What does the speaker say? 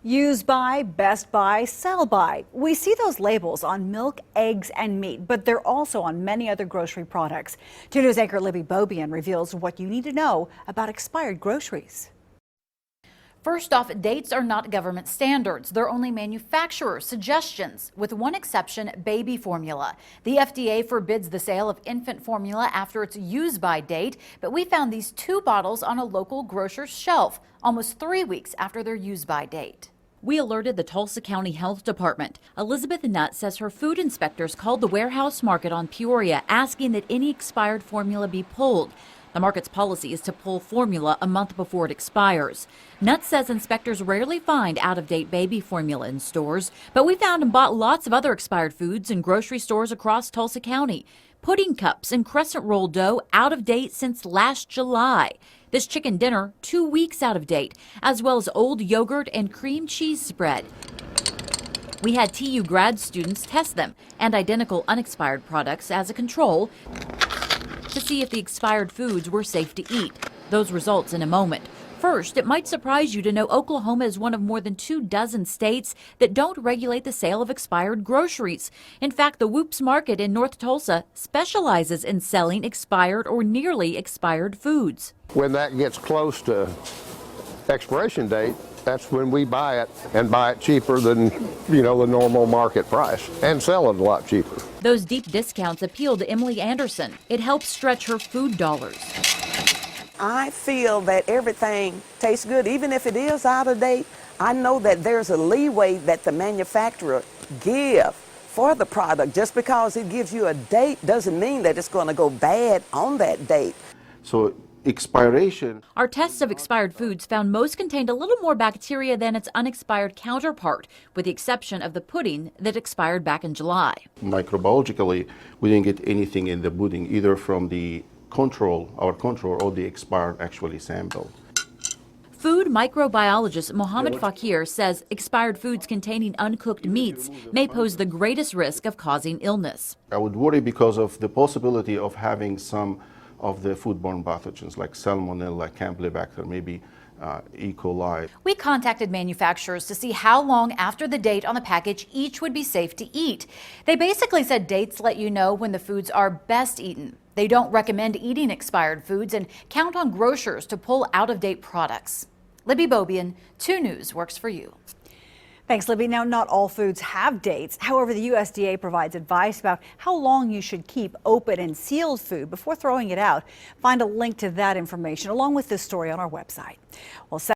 Use by, best by, sell by. We see those labels on milk, eggs, and meat, but they're also on many other grocery products. 2 News anchor Libby Bobian reveals what you need to know about expired groceries. First off, dates are not government standards. They're only manufacturer suggestions, with one exception, baby formula. The FDA forbids the sale of infant formula after its use-by date, but we found these 2 bottles on a local grocer's shelf almost 3 weeks after their use-by date. We alerted the Tulsa County Health Department. Elizabeth Nutt says her food inspectors called the warehouse market on Peoria asking that any expired formula be pulled. The market's policy is to pull formula a month before it expires. Nutt says inspectors rarely find out-of-date baby formula in stores, but we found and bought lots of other expired foods in grocery stores across Tulsa County. Pudding cups and crescent roll dough out of date since last July. This chicken dinner 2 weeks out of date, as well as old yogurt and cream cheese spread. We had TU grad students test them and identical unexpired products as a control to see if the expired foods were safe to eat. Those results in a moment. First, it might surprise you to know Oklahoma is one of more than 24 states that don't regulate the sale of expired groceries. In fact, the Whoops Market in North Tulsa specializes in selling expired or nearly expired foods. When that gets close to expiration date, that's when we buy it and buy it cheaper than, the normal market price and sell it a lot cheaper. Those deep discounts appeal to Emily Anderson. It helps stretch her food dollars. I feel that everything tastes good, even if it is out of date. I know that there's a leeway that the manufacturer give for the product. Just because it gives you a date doesn't mean that it's going to go bad on that date. So expiration. Our tests of expired foods found most contained a little more bacteria than its unexpired counterpart, with the exception of the pudding that expired back in July. Microbiologically, we didn't get anything in the pudding, either from the our control, or the expired actually sample. Food microbiologist Mohammed Fakir says expired foods containing uncooked meats may pose the greatest risk of causing illness. I would worry because of the possibility of having some of the foodborne pathogens like Salmonella, Campylobacter, maybe E. coli. We contacted manufacturers to see how long after the date on the package each would be safe to eat. They basically said dates let you know when the foods are best eaten. They don't recommend eating expired foods and count on grocers to pull out-of-date products. Libby Bobian, 2 News works for you. Thanks, Libby. Now, not all foods have dates. However, the USDA provides advice about how long you should keep open and sealed food before throwing it out. Find a link to that information along with this story on our website. Well,